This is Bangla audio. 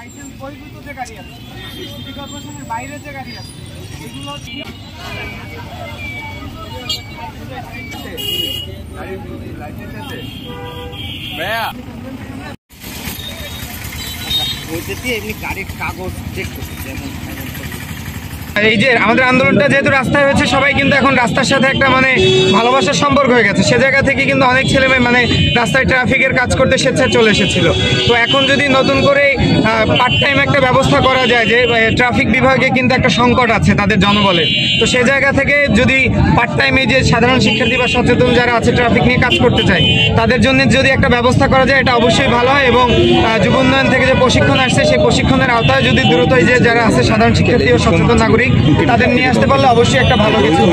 লাইসেন্স বহির্ভূত যে গাড়ি আছে, সিটি কর্পোরেশনের বাইরে যে গাড়ি আছে, এগুলো এমনি গাড়ির কাগজ চেক করছে যেমন এই যে আমাদের আন্দোলনটা যেহেতু রাস্তায় হয়েছে, সবাই কিন্তু এখন রাস্তার সাথে একটা মানে ভালোবাসার সম্পর্ক হয়ে গেছে। সে জায়গা থেকে কিন্তু অনেক ছেলে মেয়ে মানে রাস্তায় ট্রাফিকের কাজ করতে স্বেচ্ছায় চলে এসেছিল। তো এখন যদি নতুন করে পার্ট টাইম একটা ব্যবস্থা করা যায়, যে ট্রাফিক বিভাগে কিন্তু একটা সংকট আছে তাদের জনবলের, তো সে জায়গা থেকে যদি পার্ট টাইমে যে সাধারণ শিক্ষার্থী বা সচেতন যারা আছে ট্রাফিক নিয়ে কাজ করতে চায় তাদের জন্য যদি একটা ব্যবস্থা করা যায়, এটা অবশ্যই ভালো হয়। এবং যুব উন্নয়ন থেকে যে প্রশিক্ষণ আসছে, সেই প্রশিক্ষণের আওতায় যদি দ্রুত যে যারা আছে সাধারণ শিক্ষার্থী ও সচেতন নাগরিক তাদের নিয়ে আসতে পারলে অবশ্যই একটা ভালো কিছু।